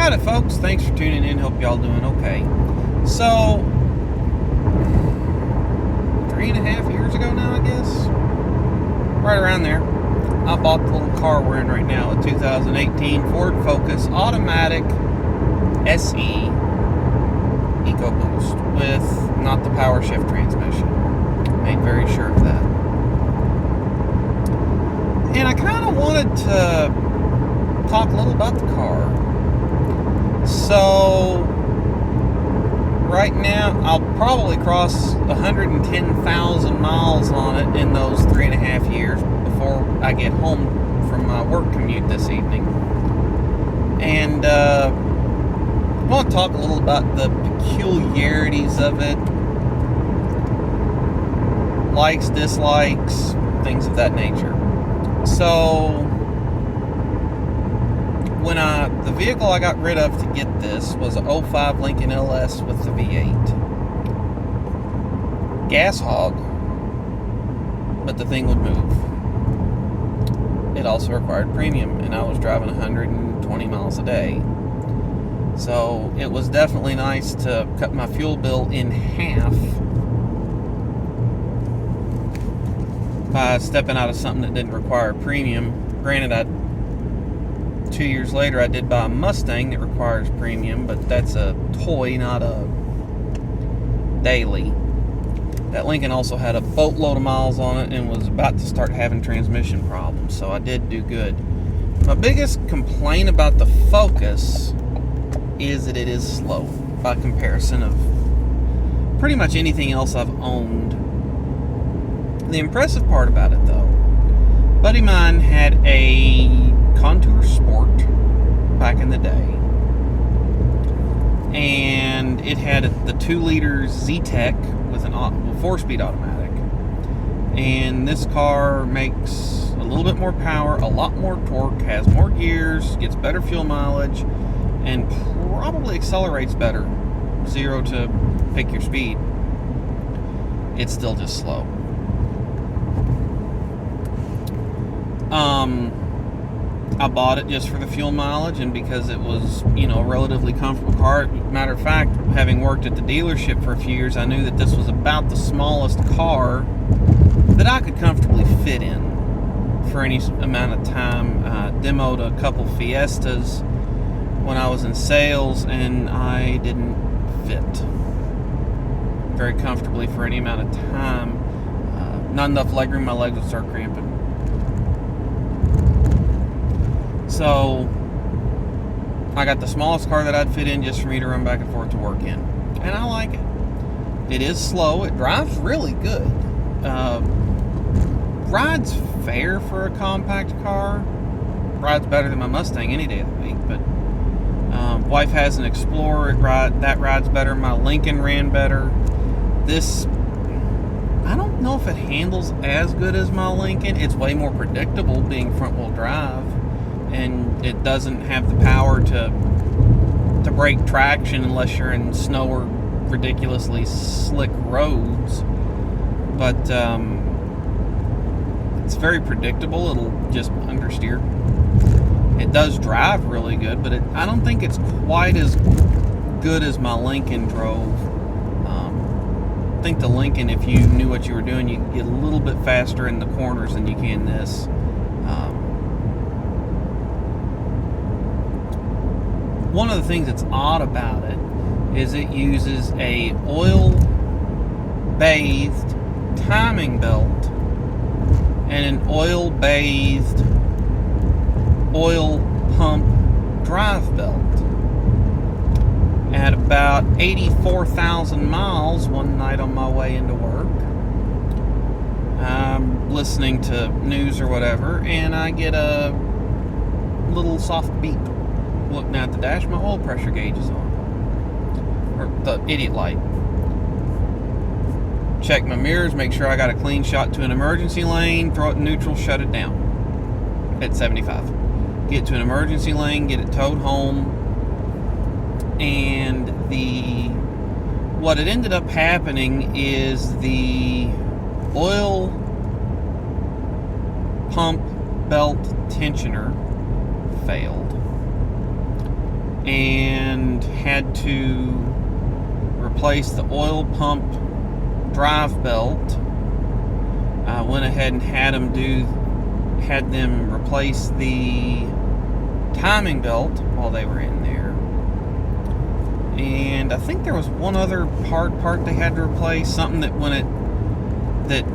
Alright folks, thanks for tuning in. Hope y'all doing okay. So, 3.5 years ago now, I guess, right around there, I bought the little car we're in right now, a 2018 Ford Focus Automatic SE EcoBoost with not the power shift transmission. Made very sure of that. And I kind of wanted to talk a little about the car. So, right now, I'll probably cross 110,000 miles on it in those 3.5 years before I get home from my work commute this evening. And I want to talk a little about the peculiarities of it, likes, dislikes, things of that nature. So, the vehicle I got rid of to get this was a 05 Lincoln LS with the V8. Gas hog, but the thing would move. It also required premium, and I was driving 120 miles a day. So it was definitely nice to cut my fuel bill in half by stepping out of something that didn't require premium. Granted, 2 years later, I did buy a Mustang that requires premium, but that's a toy, not a daily. That Lincoln also had a boatload of miles on it and was about to start having transmission problems, so I did do good. My biggest complaint about the Focus is that it is slow by comparison of pretty much anything else I've owned. The impressive part about it, though, a buddy of mine had a Contour Sport back in the day, and it had the 2-liter Z-Tech with a 4-speed automatic, and this car makes a little bit more power, a lot more torque, has more gears, gets better fuel mileage, and probably accelerates better. 0 to pick your speed. It's still just slow. I bought it just for the fuel mileage and because it was, a relatively comfortable car. Matter of fact, having worked at the dealership for a few years, I knew that this was about the smallest car that I could comfortably fit in for any amount of time. Demoed a couple Fiestas when I was in sales, and I didn't fit very comfortably for any amount of time. Not enough legroom, my legs would start cramping. So, I got the smallest car that I'd fit in just for me to run back and forth to work in. And I like it. It is slow. It drives really good. Rides fair for a compact car. Rides better than my Mustang any day of the week. But wife has an Explorer. That rides better. My Lincoln ran better. This, I don't know if it handles as good as my Lincoln. It's way more predictable being front-wheel drive. And it doesn't have the power to break traction unless you're in snow or ridiculously slick roads. But it's very predictable. It'll just understeer. It does drive really good, but I don't think it's quite as good as my Lincoln drove. I think the Lincoln, if you knew what you were doing, you could get a little bit faster in the corners than you can this. One of the things that's odd about it is it uses a oil-bathed timing belt and an oil-bathed oil pump drive belt. At about 84,000 miles one night on my way into work, I'm listening to news or whatever, and I get a little soft beep. Looking at the dash, my oil pressure gauge is on, or the idiot light. Check my mirrors, make sure I got a clean shot to an emergency lane, throw it in neutral, shut it down at 75. Get to an emergency lane, get it towed home, and what had ended up happening is the oil pump belt tensioner failed. and had to replace the oil pump drive belt. I went ahead and had them replace the timing belt while they were in there. And I think there was one other part they had to replace, something that that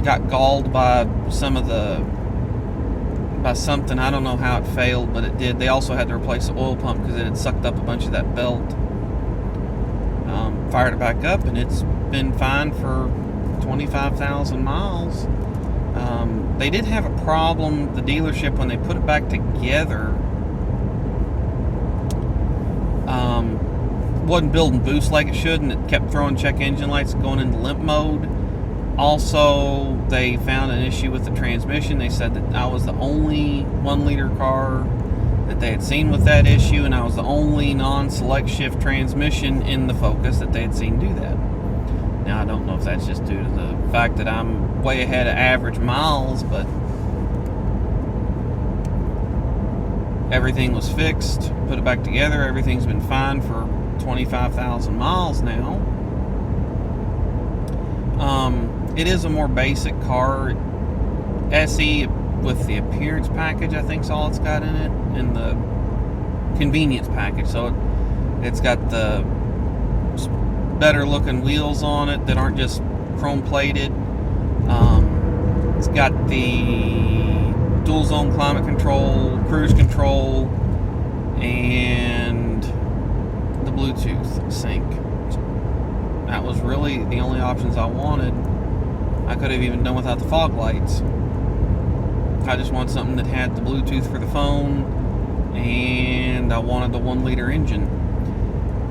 got galled by something. I don't know how it failed, but it did. They also had to replace the oil pump because it had sucked up a bunch of that belt. Fired it back up, and it's been fine for 25,000 miles. They did have a problem, the dealership, when they put it back together. Wasn't building boost like it should, and it kept throwing check engine lights going into limp mode. Also, they found an issue with the transmission. They said that I was the only 1-liter car that they had seen with that issue, and I was the only non-select shift transmission in the Focus that they had seen do that. Now, I don't know if that's just due to the fact that I'm way ahead of average miles, but everything was fixed, put it back together, everything's been fine for 25,000 miles now. It is a more basic car. SE with the appearance package, I think, is all it's got in it, and the convenience package. So it's got the better looking wheels on it that aren't just chrome plated. It's got the dual zone climate control, cruise control, and the Bluetooth sync. That was really the only options I wanted. I could have even done without the fog lights. I just want something that had the Bluetooth for the phone, and I wanted the 1-liter engine.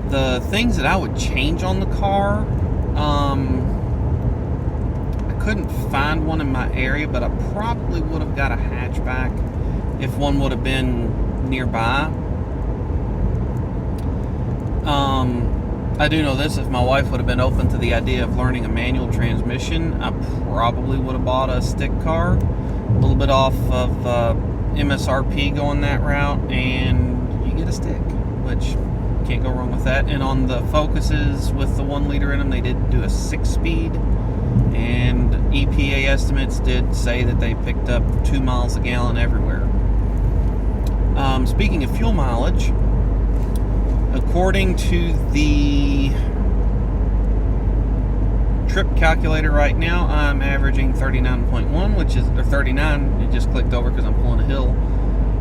The things that I would change on the car, I couldn't find one in my area, but I probably would have got a hatchback if one would have been nearby. I do know this, if my wife would have been open to the idea of learning a manual transmission, I probably would have bought a stick car, a little bit off of MSRP going that route, and you get a stick, which can't go wrong with that. And on the Focuses with the 1-liter in them, they did do a 6-speed, and EPA estimates did say that they picked up 2 miles a gallon everywhere. Speaking of fuel mileage, according to the trip calculator right now, I'm averaging 39.1, which is, or 39, it just clicked over because I'm pulling a hill.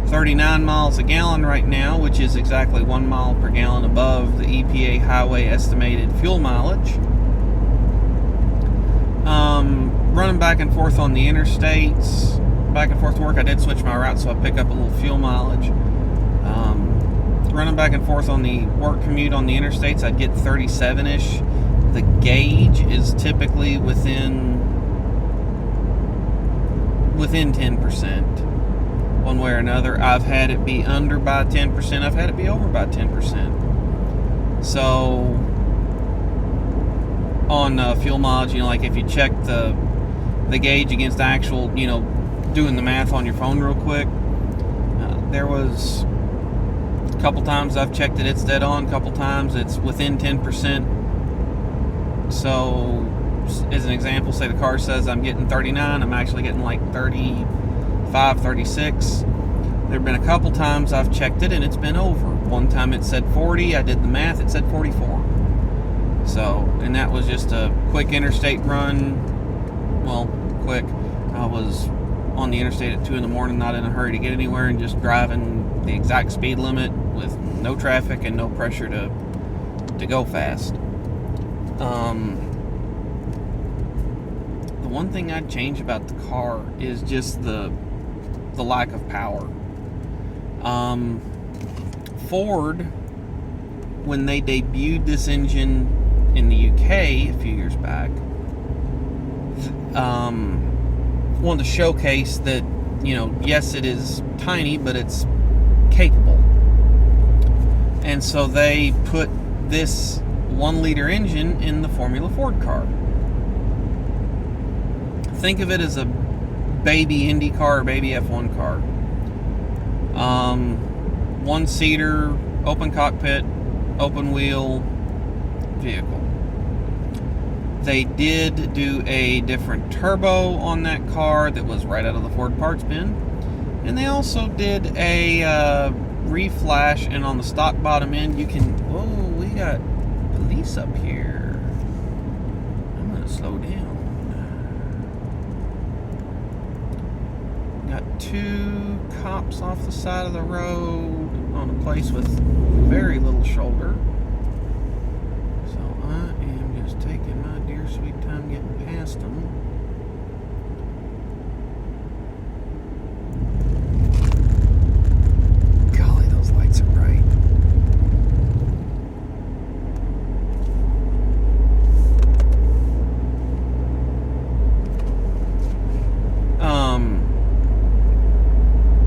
39 miles a gallon right now, which is exactly 1 mile per gallon above the EPA highway estimated fuel mileage. Running back and forth on the interstates, back and forth to work. I did switch my route, so I pick up a little fuel mileage. Running back and forth on the work commute on the interstates, I'd get 37-ish. The gauge is typically within 10%, one way or another. I've had it be under by 10%. I've had it be over by 10%. So on fuel mileage, like if you check the gauge against the actual, doing the math on your phone real quick, there was a couple times I've checked it, it's dead on. A couple times it's within 10%. So, as an example, say the car says I'm getting 39, I'm actually getting like 35, 36. There have been a couple times I've checked it and it's been over. One time it said 40, I did the math, it said 44. So, and that was just a quick interstate run. Well, quick. I was on the interstate at 2 in the morning, not in a hurry to get anywhere, and just driving the exact speed limit with no traffic and no pressure to go fast. The one thing I'd change about the car is just the lack of power. Ford, when they debuted this engine in the UK a few years back, wanted to showcase that, yes, it is tiny, but it's capable. And so they put this 1-liter engine in the Formula Ford car. Think of it as a baby Indy car or baby F1 car. 1-seater, open cockpit, open wheel vehicle. They did do a different turbo on that car that was right out of the Ford parts bin. And they also did a reflash, and on the stock bottom end you can... Whoa, we got police up here. I'm going to slow down. Got 2 cops off the side of the road on a place with very little shoulder. So I am just taking my dear sweet time getting past them. Golly, those lights are bright.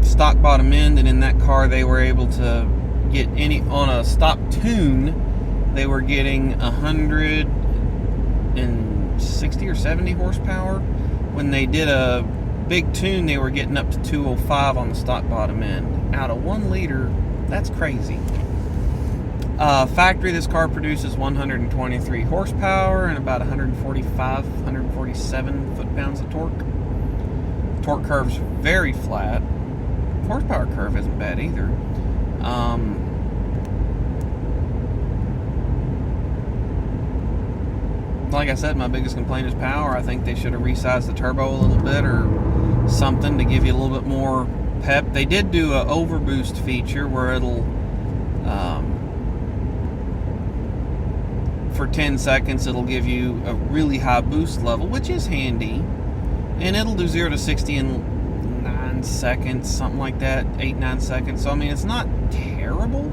Stock bottom end, and in that car they were able to get any on a stop tune. They were getting 160 or 70 horsepower. When they did a big tune, they were getting up to 205 on the stock bottom end. Out of 1 liter, that's crazy. Factory, this car produces 123 horsepower and about 147 foot-pounds of torque. Torque curve's very flat. Horsepower curve isn't bad either. Like I said, my biggest complaint is power. I think they should have resized the turbo a little bit or something to give you a little bit more pep. They did do an overboost feature where it'll, for 10 seconds, it'll give you a really high boost level, which is handy. And it'll do 0 to 60 in 9 seconds, something like that, 8-9 seconds. So I mean, it's not terrible,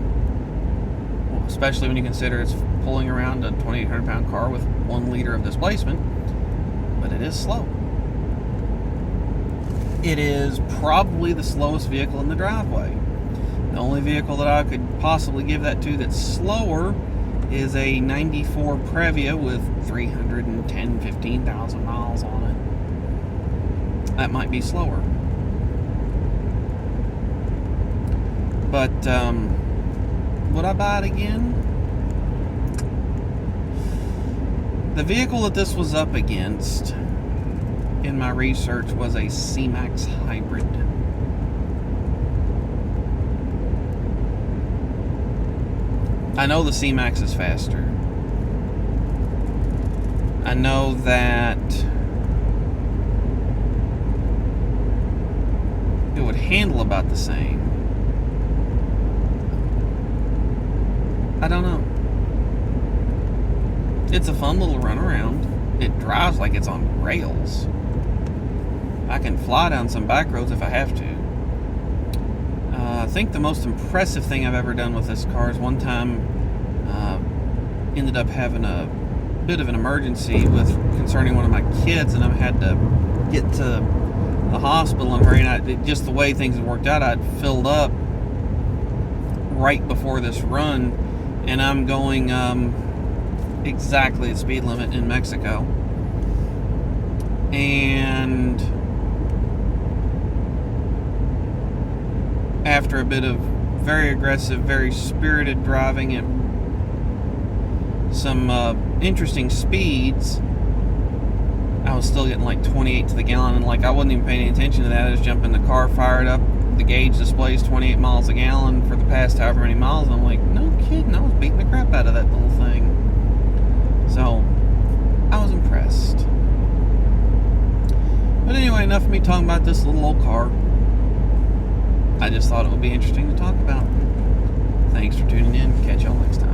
well, especially when you consider it's pulling around a 2,800 pound car with 1 liter of displacement. But it is slow. It is probably the slowest vehicle in the driveway. The only vehicle that I could possibly give that to that's slower is a 94 Previa with 15,000 miles on it. That might be slower. But would I buy it again? The vehicle that this was up against in my research was a C-Max hybrid. I know the C-Max is faster. I know that it would handle about the same. I don't know. It's a fun little runaround. It drives like it's on rails. I can fly down some back roads if I have to. I think the most impressive thing I've ever done with this car is one time ended up having a bit of an emergency with concerning one of my kids, and I had to get to the hospital and hurry. And just the way things had worked out, I'd filled up right before this run, and I'm going exactly the speed limit in Mexico. And after a bit of very aggressive, very spirited driving at some interesting speeds, I was still getting like 28 to the gallon, and like I wasn't even paying any attention to that. I just jumped in the car, fired up, the gauge displays 28 miles a gallon for the past however many miles, and I'm like, no kidding, I was beating the crap out of that little thing. So I was impressed. But anyway, enough of me talking about this little old car. I just thought it would be interesting to talk about. Thanks for tuning in. Catch y'all next time.